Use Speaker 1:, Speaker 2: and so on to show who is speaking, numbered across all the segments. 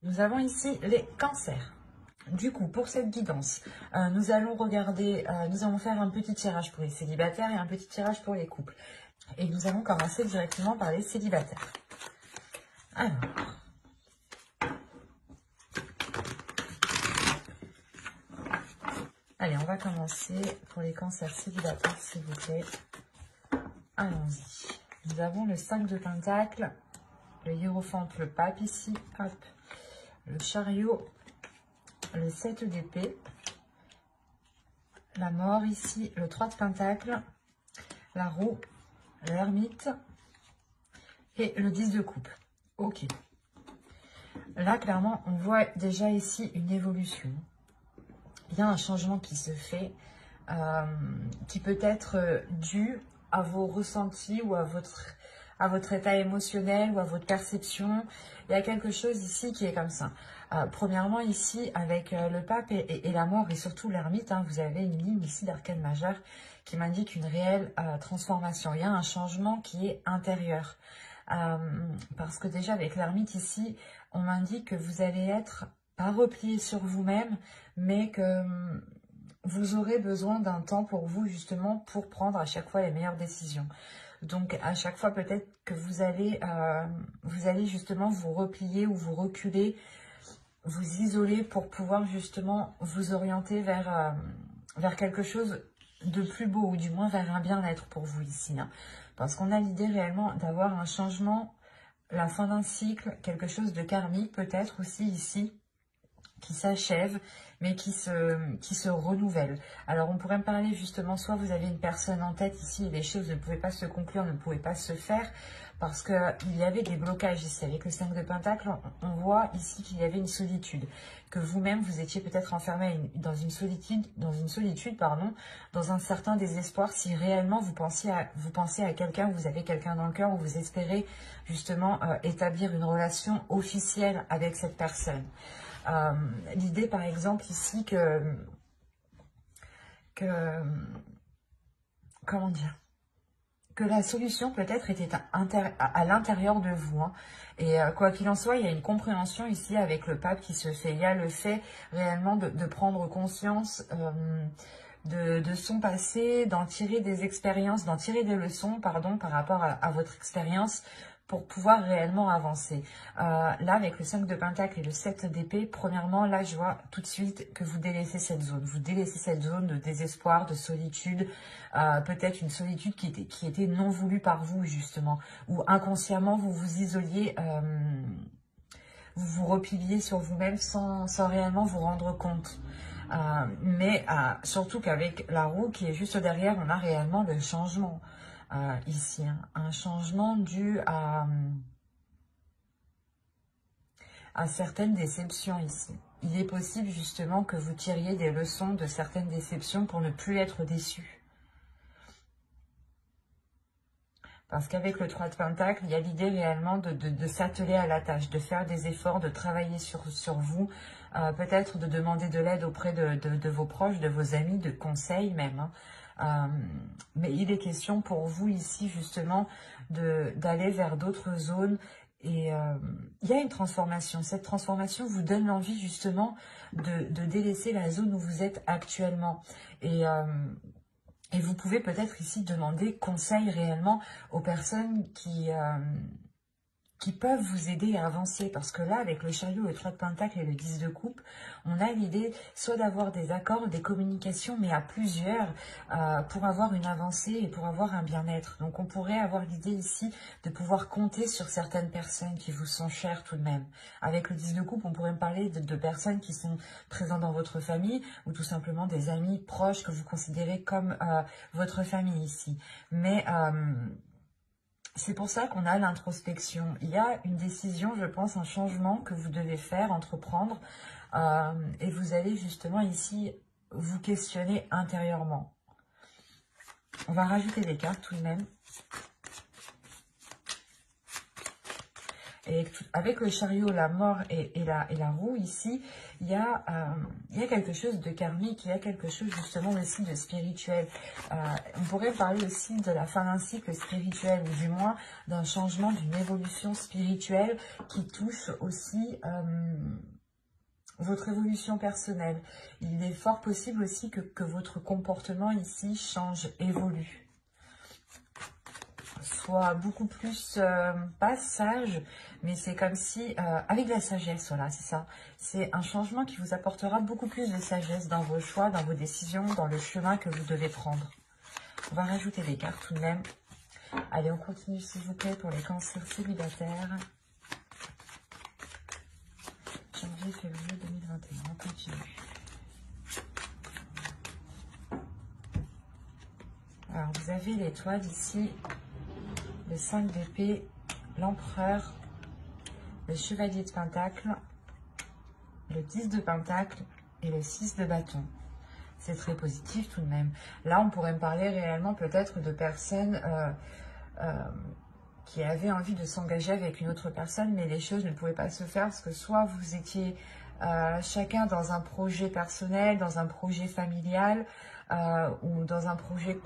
Speaker 1: Nous avons ici les cancers. Du coup, pour cette guidance, nous allons regarder, nous allons faire un petit tirage pour les célibataires et un petit tirage pour les couples. Et nous allons commencer directement par les célibataires. Alors, allez, on va commencer pour les cancers célibataires, s'il vous plaît. Allons-y. Nous avons le 5 de Pentacle, le hiérophant, le pape ici, hop, le chariot, le 7 d'épée, la mort ici, le 3 de Pentacle, la roue, l'ermite et le 10 de coupe. Ok. Là, clairement, on voit déjà ici une évolution. Il y a un changement qui se fait, qui peut être dû à vos ressentis ou à votre état émotionnel ou à votre perception. Il y a quelque chose ici qui est comme ça. Premièrement, ici, avec le pape et la mort et surtout l'ermite, vous avez une ligne ici d'arcane majeur qui m'indique une réelle transformation. Il y a un changement qui est intérieur. Parce que déjà, avec l'ermite ici, on m'indique que vous allez être pas replié sur vous-même, mais que vous aurez besoin d'un temps pour vous, justement, pour prendre à chaque fois les meilleures décisions. Donc, à chaque fois, peut-être que vous allez justement vous replier ou vous reculer, vous isoler pour pouvoir justement vous orienter vers quelque chose de plus beau, ou du moins vers un bien-être pour vous ici. Parce qu'on a l'idée réellement d'avoir un changement, la fin d'un cycle, quelque chose de karmique peut-être aussi ici, qui s'achève, mais qui se renouvelle. Alors, on pourrait me parler justement, soit vous avez une personne en tête ici et les choses ne pouvaient pas se conclure, ne pouvaient pas se faire, parce qu'il y avait des blocages ici. Avec le 5 de Pentacle, on voit ici qu'il y avait une solitude, que vous-même, vous étiez peut-être enfermé dans une solitude, dans un certain désespoir, si réellement vous pensez à quelqu'un, vous avez quelqu'un dans le cœur, ou vous espérez justement établir une relation officielle avec cette personne. L'idée, par exemple, ici, comment dire, que la solution peut-être était à l'intérieur de vous. Et quoi qu'il en soit, il y a une compréhension ici avec le pape qui se fait. Il y a le fait réellement de prendre conscience de son passé, d'en tirer des expériences, d'en tirer des leçons, pardon, par rapport à votre expérience, pour pouvoir réellement avancer. Là, avec le 5 de Pentacle et le 7 d'épée, premièrement, là, je vois tout de suite que vous délaissez cette zone. Vous délaissez cette zone de désespoir, de solitude, peut-être une solitude qui était non voulue par vous, justement, ou inconsciemment, vous vous isoliez, vous vous repliez sur vous-même sans réellement vous rendre compte. Mais surtout qu'avec la roue qui est juste derrière, on a réellement le changement. Ici, un changement dû à certaines déceptions ici. Il est possible justement que vous tiriez des leçons de certaines déceptions pour ne plus être déçu. Parce qu'avec le 3 de Pentacle, il y a l'idée réellement de s'atteler à la tâche, de faire des efforts, de travailler sur vous, peut-être de demander de l'aide auprès de vos proches, de vos amis, de conseils même. Mais il est question pour vous ici justement d'aller vers d'autres zones. Et il y a une transformation. Cette transformation vous donne l'envie justement de délaisser la zone où vous êtes actuellement. Et vous pouvez peut-être ici demander conseil réellement aux personnes qui peuvent vous aider à avancer. Parce que là, avec le chariot, le 3 de Pentacle et le 10 de coupe, on a l'idée soit d'avoir des accords, des communications, mais à plusieurs, pour avoir une avancée et pour avoir un bien-être. Donc, on pourrait avoir l'idée ici de pouvoir compter sur certaines personnes qui vous sont chères tout de même. Avec le 10 de coupe, on pourrait me parler de personnes qui sont présentes dans votre famille ou tout simplement des amis proches que vous considérez comme votre famille ici. Mais c'est pour ça qu'on a l'introspection. Il y a une décision, je pense, un changement que vous devez faire, entreprendre. Et vous allez justement ici vous questionner intérieurement. On va rajouter des cartes tout de même. Et avec le chariot, la mort et la roue, ici, il y a quelque chose de karmique, il y a quelque chose justement aussi de spirituel. On pourrait parler aussi de la fin d'un cycle spirituel, ou du moins d'un changement, d'une évolution spirituelle qui touche aussi votre évolution personnelle. Il est fort possible aussi que votre comportement ici change, évolue. Soit beaucoup plus, pas sage, mais c'est comme si, avec de la sagesse, voilà, c'est ça. C'est un changement qui vous apportera beaucoup plus de sagesse dans vos choix, dans vos décisions, dans le chemin que vous devez prendre. On va rajouter des cartes tout de même. Allez, on continue s'il vous plaît pour les cancers célibataires. Janvier, février 2021, on continue. Alors, vous avez l'étoile ici, le 5 d'épée, l'empereur, le chevalier de pentacle, le 10 de pentacle et le 6 de bâton. C'est très positif tout de même. Là, on pourrait me parler réellement peut-être de personnes qui avaient envie de s'engager avec une autre personne, mais les choses ne pouvaient pas se faire parce que soit vous étiez chacun dans un projet personnel, dans un projet familial, ou dans un projet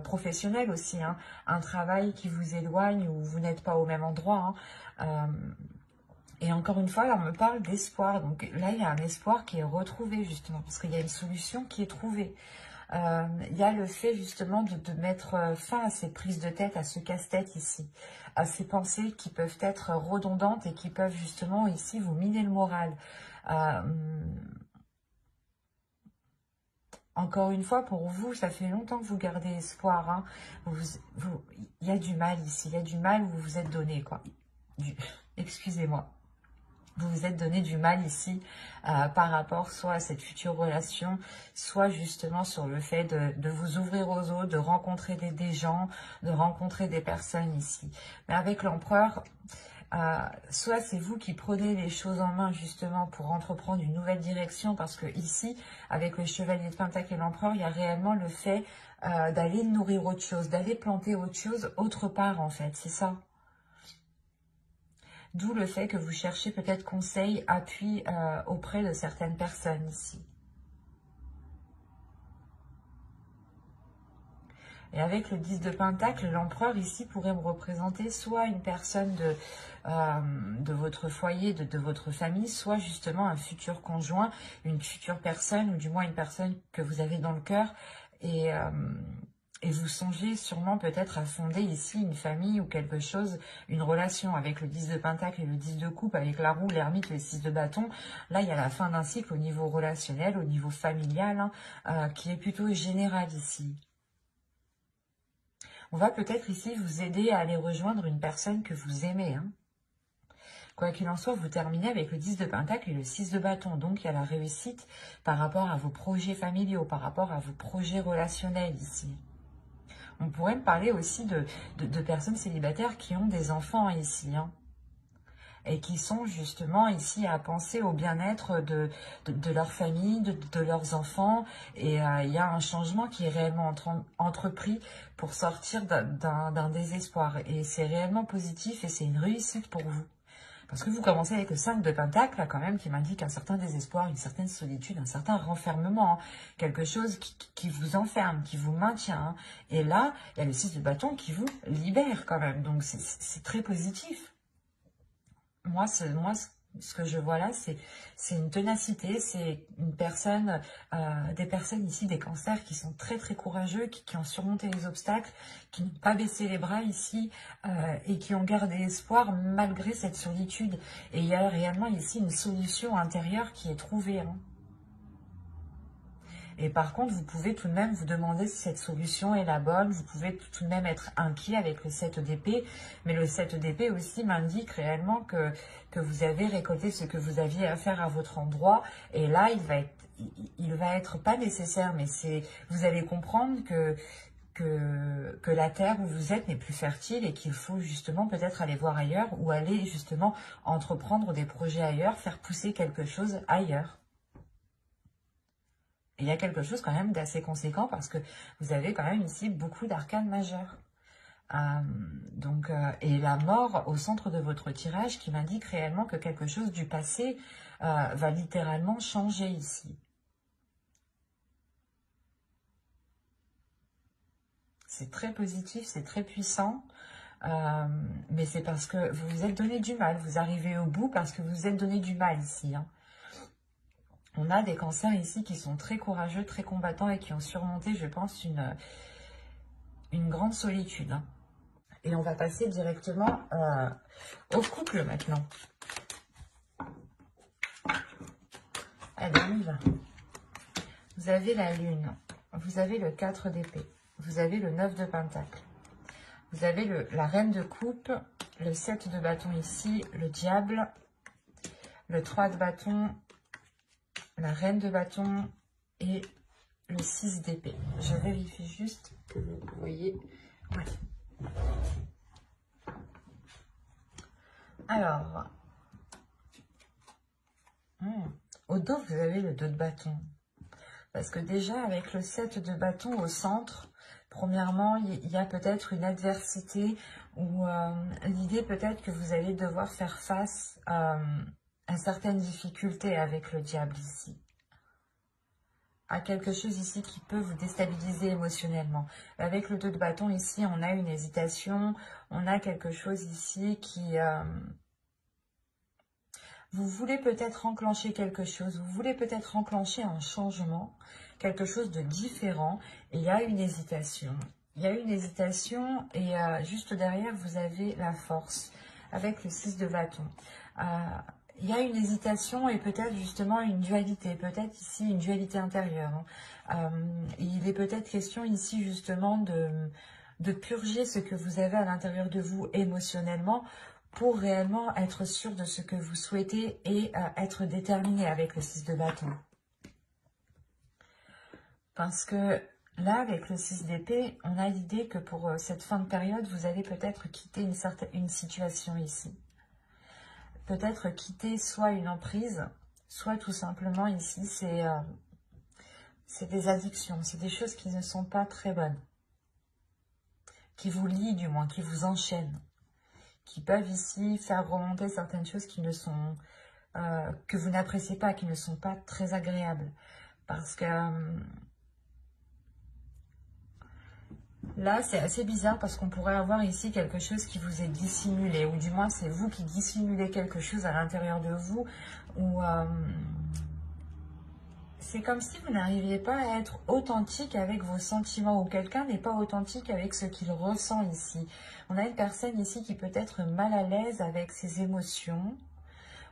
Speaker 1: professionnel aussi, hein, un travail qui vous éloigne ou vous n'êtes pas au même endroit. Hein, et encore une fois, là, on me parle d'espoir. Donc là, il y a un espoir qui est retrouvé justement, parce qu'il y a une solution qui est trouvée. Il y a le fait justement de mettre fin à ces prises de tête, à ce casse-tête ici, à ces pensées qui peuvent être redondantes et qui peuvent justement ici vous miner le moral. Encore une fois, pour vous, ça fait longtemps que vous gardez espoir. Hein. Il y a du mal ici, il y a du mal où vous vous êtes donné, quoi. Excusez-moi. Vous vous êtes donné du mal ici par rapport soit à cette future relation, soit justement sur le fait de vous ouvrir aux autres, de rencontrer des gens, de rencontrer des personnes ici. Mais avec l'empereur, soit c'est vous qui prenez les choses en main justement pour entreprendre une nouvelle direction, parce que ici, avec le chevalier de pentacle et l'empereur, il y a réellement le fait d'aller nourrir autre chose, d'aller planter autre chose autre part en fait, c'est ça. D'où le fait que vous cherchez peut-être conseil, appui auprès de certaines personnes ici. Et avec le 10 de pentacle, l'empereur ici pourrait me représenter soit une personne de votre foyer, de votre famille, soit justement un futur conjoint, une future personne, ou du moins une personne que vous avez dans le cœur. Et vous songez sûrement peut-être à fonder ici une famille ou quelque chose, une relation avec le 10 de pentacle et le 10 de coupe, avec la roue, l'ermite, le 6 de bâton. Là, il y a la fin d'un cycle au niveau relationnel, au niveau familial, hein, qui est plutôt général ici. On va peut-être ici vous aider à aller rejoindre une personne que vous aimez. Hein. Quoi qu'il en soit, vous terminez avec le 10 de pentacle et le 6 de bâton. Donc, il y a la réussite par rapport à vos projets familiaux, par rapport à vos projets relationnels ici. On pourrait me parler aussi de personnes célibataires qui ont des enfants ici, hein, et qui sont justement ici à penser au bien-être de leur famille, de leurs enfants. Et il y a un changement qui est réellement entrepris pour sortir d'un désespoir. Et c'est réellement positif et c'est une réussite pour vous. Parce que vous commencez avec le 5 de pentacle, là, quand même, qui m'indique un certain désespoir, une certaine solitude, un certain renfermement. Hein. Quelque chose qui vous enferme, qui vous maintient. Hein. Et là, il y a le 6 de bâton qui vous libère quand même. Donc, c'est très positif. Moi, ce que je vois là, c'est une ténacité, c'est une personne, des personnes ici, des cancers qui sont très très courageux, qui ont surmonté les obstacles, qui n'ont pas baissé les bras ici et qui ont gardé espoir malgré cette solitude. Et il y a réellement ici une solution intérieure qui est trouvée. Hein. Et par contre, vous pouvez tout de même vous demander si cette solution est la bonne. Vous pouvez tout de même être inquiet avec le 7 d'épée. Mais le 7 d'épée aussi m'indique réellement que vous avez récolté ce que vous aviez à faire à votre endroit. Et là, il va être pas nécessaire, mais vous allez comprendre que la terre où vous êtes n'est plus fertile et qu'il faut justement peut-être aller voir ailleurs ou aller justement entreprendre des projets ailleurs, faire pousser quelque chose ailleurs. Il y a quelque chose quand même d'assez conséquent parce que vous avez quand même ici beaucoup d'arcanes majeures. Et la mort au centre de votre tirage qui m'indique réellement que quelque chose du passé va littéralement changer ici. C'est très positif, c'est très puissant. Mais c'est parce que vous vous êtes donné du mal. Vous arrivez au bout parce que vous vous êtes donné du mal ici. Hein. On a des cancers ici qui sont très courageux, très combattants et qui ont surmonté, je pense, une grande solitude. Hein. Et on va passer directement au couple maintenant. Allez, on y va. Vous avez la lune, vous avez le 4 d'épée, vous avez le 9 de pentacle. Vous avez la reine de coupe, le 7 de bâton ici, le diable, le 3 de bâton, la reine de bâton et le 6 d'épée. Je vérifie juste que vous voyez. Oui. Alors, au dos, vous avez le 2 de bâton. Parce que déjà, avec le 7 de bâton au centre, premièrement, il y a peut-être une adversité ou l'idée peut-être que vous allez devoir faire face à certaines difficultés avec le diable ici. À quelque chose ici qui peut vous déstabiliser émotionnellement. Avec le 2 de bâton ici, on a une hésitation, on a quelque chose ici qui... vous voulez peut-être enclencher quelque chose, vous voulez peut-être enclencher un changement, quelque chose de différent, et il y a une hésitation. Il y a une hésitation et juste derrière, vous avez la force avec le 6 de bâton. Il y a une hésitation et peut-être justement une dualité, peut-être ici une dualité intérieure. Hein. Il est peut-être question ici justement de purger ce que vous avez à l'intérieur de vous émotionnellement pour réellement être sûr de ce que vous souhaitez et être déterminé avec le 6 de bâton. Parce que là, avec le 6 d'épée, on a l'idée que pour cette fin de période, vous allez peut-être quitter une situation ici. Peut-être quitter soit une emprise, soit tout simplement ici, c'est des addictions, c'est des choses qui ne sont pas très bonnes, qui vous lient du moins, qui vous enchaînent, qui peuvent ici faire remonter certaines choses qui ne sont, que vous n'appréciez pas, qui ne sont pas très agréables. Parce que là, c'est assez bizarre parce qu'on pourrait avoir ici quelque chose qui vous est dissimulé, ou du moins c'est vous qui dissimulez quelque chose à l'intérieur de vous, ou c'est comme si vous n'arriviez pas à être authentique avec vos sentiments, ou quelqu'un n'est pas authentique avec ce qu'il ressent ici. On a une personne ici qui peut être mal à l'aise avec ses émotions,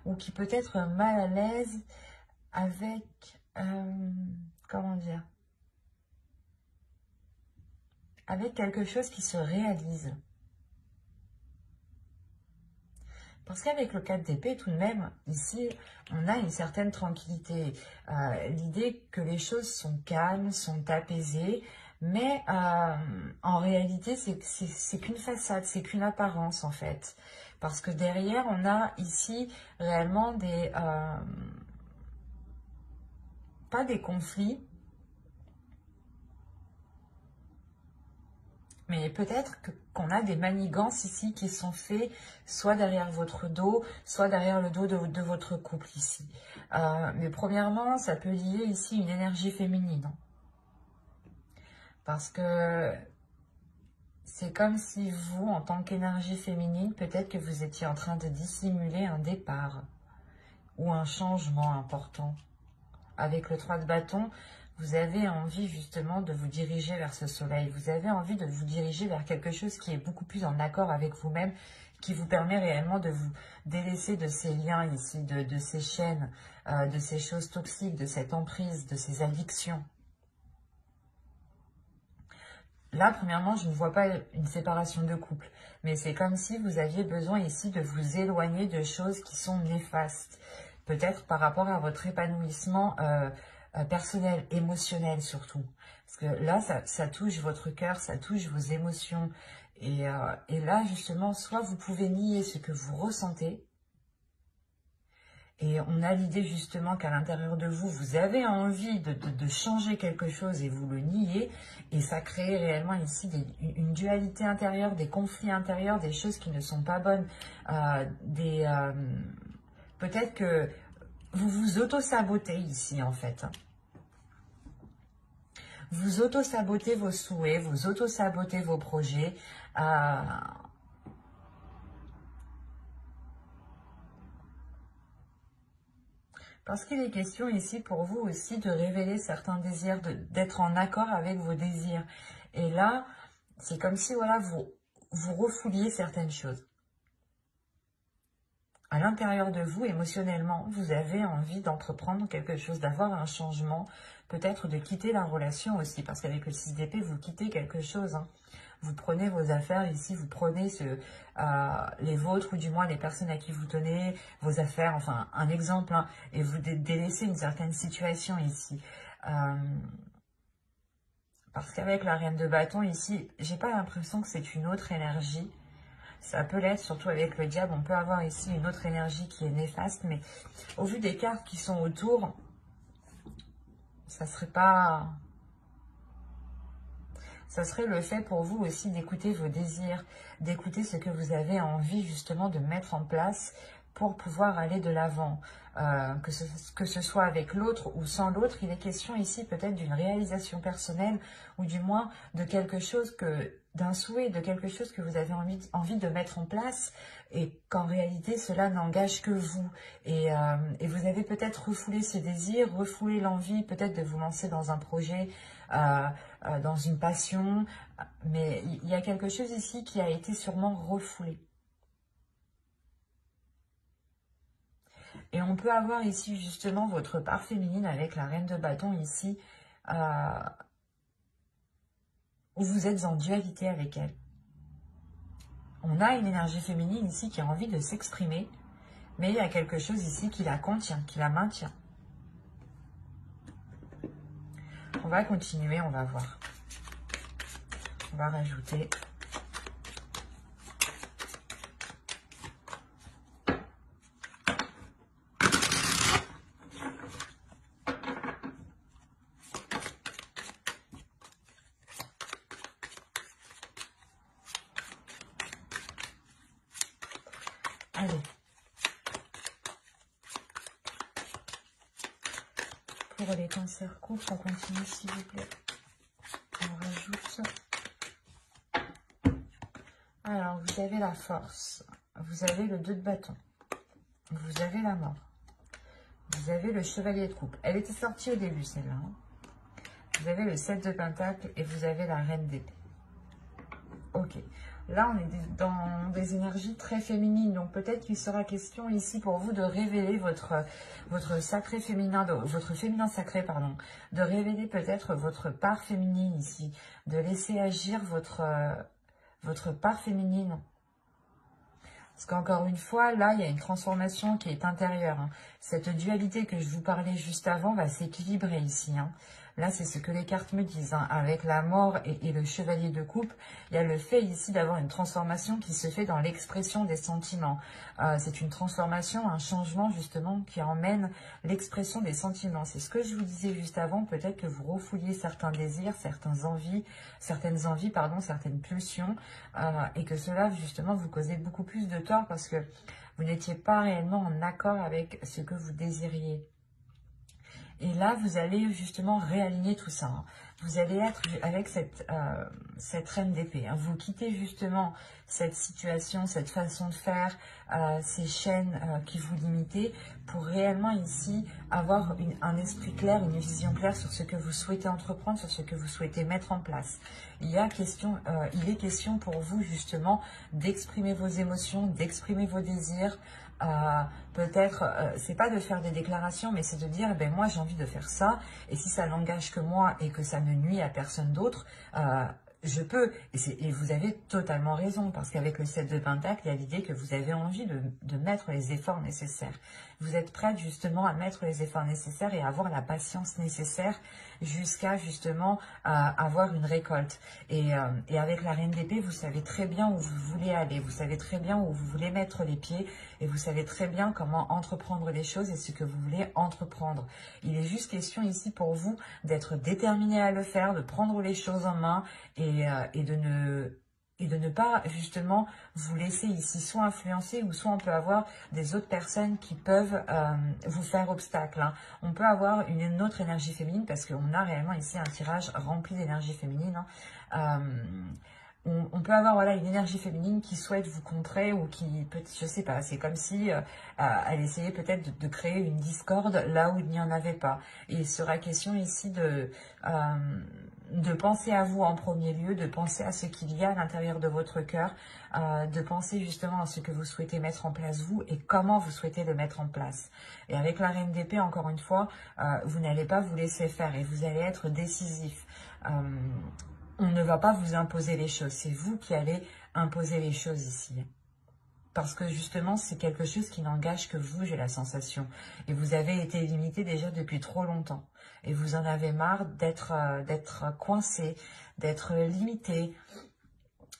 Speaker 1: ou qui peut être mal à l'aise avec, comment dire, avec quelque chose qui se réalise. Parce qu'avec le 4 d'épée, tout de même, ici, on a une certaine tranquillité. L'idée que les choses sont calmes, sont apaisées, mais en réalité, c'est qu'une façade, c'est qu'une apparence, en fait. Parce que derrière, on a ici réellement des... pas des conflits, mais peut-être qu'on a des manigances ici qui sont faits soit derrière votre dos, soit derrière le dos de votre couple ici. Mais premièrement, ça peut lier ici une énergie féminine. Parce que c'est comme si vous, en tant qu'énergie féminine, peut-être que vous étiez en train de dissimuler un départ ou un changement important. Avec le 3 de bâton, vous avez envie justement de vous diriger vers ce soleil. Vous avez envie de vous diriger vers quelque chose qui est beaucoup plus en accord avec vous-même, qui vous permet réellement de vous délaisser de ces liens ici, de ces chaînes, de ces choses toxiques, de cette emprise, de ces addictions. Là, premièrement, je ne vois pas une séparation de couple, mais c'est comme si vous aviez besoin ici de vous éloigner de choses qui sont néfastes. Peut-être par rapport à votre épanouissement personnel, émotionnel surtout. Parce que là, ça touche votre cœur, ça touche vos émotions. Et là, justement, soit vous pouvez nier ce que vous ressentez, Et on a l'idée justement qu'à l'intérieur de vous, vous avez envie de changer quelque chose et vous le niez. Et ça crée réellement ici une dualité intérieure, des conflits intérieurs, des choses qui ne sont pas bonnes. Peut-être que vous vous auto-sabotez ici en fait. Vous auto-sabotez vos souhaits, vous auto-sabotez vos projets. Parce qu'il est question ici pour vous aussi de révéler certains désirs, d'être en accord avec vos désirs. Et là, c'est comme si voilà, vous refouliez certaines choses. À l'intérieur de vous, émotionnellement, vous avez envie d'entreprendre quelque chose, d'avoir un changement, peut-être de quitter la relation aussi, parce qu'avec le 6 d'épée, vous quittez quelque chose. Hein. Vous prenez vos affaires ici, vous prenez les vôtres, ou du moins les personnes à qui vous tenez, vos affaires, enfin un exemple, hein, et vous délaissez une certaine situation ici. Parce qu'avec la reine de bâton ici, j'ai pas l'impression que c'est une autre énergie. Ça peut l'être, surtout avec le diable, on peut avoir ici une autre énergie qui est néfaste, mais au vu des cartes qui sont autour, ça serait pas... Ça serait le fait pour vous aussi d'écouter vos désirs, d'écouter ce que vous avez envie justement de mettre en place pour pouvoir aller de l'avant. Que ce soit avec l'autre ou sans l'autre, il est question ici peut-être d'une réalisation personnelle ou du moins de quelque chose d'un souhait, de quelque chose que vous avez envie de mettre en place et qu'en réalité cela n'engage que vous. Et vous avez peut-être refoulé ce désir, refoulé l'envie peut-être de vous lancer dans un projet, dans une passion, mais il y a quelque chose ici qui a été sûrement refoulé. Et on peut avoir ici justement votre part féminine avec la reine de bâton ici, où vous êtes en dualité avec elle. On a une énergie féminine ici qui a envie de s'exprimer, mais il y a quelque chose ici qui la contient, qui la maintient. On va continuer, on va voir. On va rajouter... Allez. Pour les cancers courts, on continue s'il vous plaît. On rajoute. Alors, vous avez la force. Vous avez le 2 de bâton. Vous avez la mort. Vous avez le chevalier de coupe. Elle était sortie au début, celle-là. Hein. Vous avez le 7 de pentacle et vous avez la reine d'épée. Ok. Là, on est dans des énergies très féminines. Donc, peut-être qu'il sera question ici pour vous de révéler votre sacré féminin, votre féminin sacré, pardon. De révéler peut-être votre part féminine ici. De laisser agir votre part féminine. Parce qu'encore une fois, là, il y a une transformation qui est intérieure. Hein. Cette dualité que je vous parlais juste avant va s'équilibrer ici. Hein. Là, c'est ce que les cartes me disent. Hein. Avec la mort et le chevalier de coupe, il y a le fait ici d'avoir une transformation qui se fait dans l'expression des sentiments. C'est une transformation, un changement justement qui emmène l'expression des sentiments. C'est ce que je vous disais juste avant. Peut-être que vous refouliez certains désirs, certaines envies, certaines pulsions. Et que cela justement vous causait beaucoup plus de tort parce que vous n'étiez pas réellement en accord avec ce que vous désiriez. Et là, vous allez justement réaligner tout ça. Hein. Vous allez être avec cette reine d'épée. Hein. Vous quittez justement cette situation, cette façon de faire, ces chaînes qui vous limitaient pour réellement ici avoir un esprit clair, une vision claire sur ce que vous souhaitez entreprendre, sur ce que vous souhaitez mettre en place. Il est question pour vous justement d'exprimer vos émotions, d'exprimer vos désirs. Peut-être, c'est pas de faire des déclarations, mais c'est de dire, ben moi j'ai envie de faire ça, et si ça n'engage que moi et que ça ne nuit à personne d'autre, je peux, et vous avez totalement raison, parce qu'avec le 7 de Pentacle, il y a l'idée que vous avez envie de mettre les efforts nécessaires. Vous êtes prête justement à mettre les efforts nécessaires et à avoir la patience nécessaire jusqu'à justement avoir une récolte. Et avec la Reine d'Épée, vous savez très bien où vous voulez aller, vous savez très bien où vous voulez mettre les pieds et vous savez très bien comment entreprendre les choses et ce que vous voulez entreprendre. Il est juste question ici pour vous d'être déterminé à le faire, de prendre les choses en main et de ne pas justement vous laisser ici soit influencer ou soit on peut avoir des autres personnes qui peuvent vous faire obstacle. Hein. On peut avoir une autre énergie féminine parce qu'on a réellement ici un tirage rempli d'énergie féminine. Hein. On peut avoir voilà, une énergie féminine qui souhaite vous contrer ou qui, je sais pas, c'est comme si elle essayait peut-être de créer une discorde là où il n'y en avait pas. Et il sera question ici de penser à vous en premier lieu, de penser à ce qu'il y a à l'intérieur de votre cœur, de penser justement à ce que vous souhaitez mettre en place vous et comment vous souhaitez le mettre en place. Et avec la Reine d'Épée, encore une fois, vous n'allez pas vous laisser faire et vous allez être décisif. On ne va pas vous imposer les choses, c'est vous qui allez imposer les choses ici. Parce que justement, c'est quelque chose qui n'engage que vous, j'ai la sensation. Et vous avez été limité déjà depuis trop longtemps. Et vous en avez marre d'être coincé, d'être limité.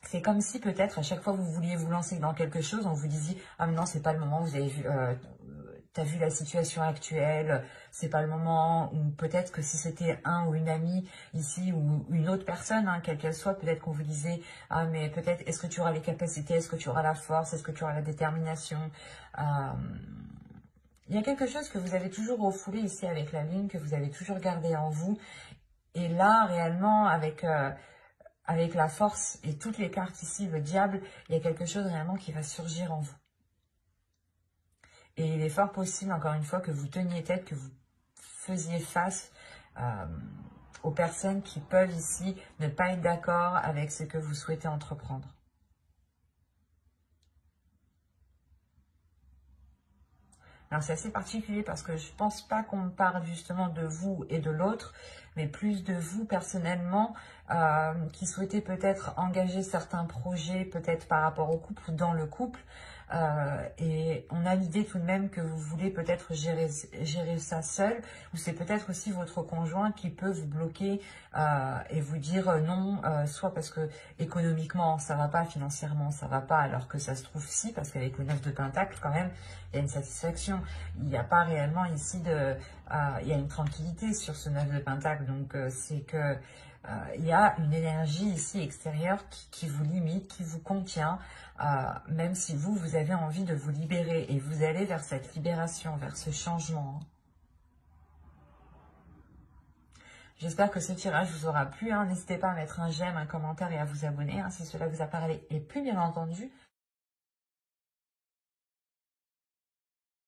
Speaker 1: C'est comme si peut-être à chaque fois que vous vouliez vous lancer dans quelque chose, on vous disait « Ah mais non, c'est pas le moment, vous avez vu... t'as vu la situation actuelle, c'est pas le moment, ou peut-être que si c'était un ou une amie ici, ou une autre personne, hein, quelle qu'elle soit, peut-être qu'on vous disait, ah mais peut-être, est-ce que tu auras les capacités, est-ce que tu auras la force, est-ce que tu auras la détermination il y a quelque chose que vous avez toujours refoulé ici avec la lune, que vous avez toujours gardé en vous, et là, réellement, avec la force et toutes les cartes ici, le diable, il y a quelque chose réellement qui va surgir en vous. Et il est fort possible, encore une fois, que vous teniez tête, que vous faisiez face aux personnes qui peuvent ici ne pas être d'accord avec ce que vous souhaitez entreprendre. Alors c'est assez particulier parce que je ne pense pas qu'on parle justement de vous et de l'autre, mais plus de vous personnellement qui souhaitez peut-être engager certains projets, peut-être par rapport au couple ou dans le couple. Et on a l'idée tout de même que vous voulez peut-être gérer ça seul, ou c'est peut-être aussi votre conjoint qui peut vous bloquer et vous dire non, soit parce que économiquement ça va pas, financièrement ça va pas, alors que ça se trouve si, parce qu'avec le 9 de Pentacle quand même, il y a une satisfaction. Il n'y a pas réellement ici il y a une tranquillité sur ce 9 de Pentacle, donc c'est que il y a une énergie ici extérieure qui vous limite, qui vous contient, même si vous avez envie de vous libérer et vous allez vers cette libération, vers ce changement. J'espère que ce tirage vous aura plu. Hein. N'hésitez pas à mettre un j'aime, un commentaire et à vous abonner si cela vous a parlé et plu, bien entendu.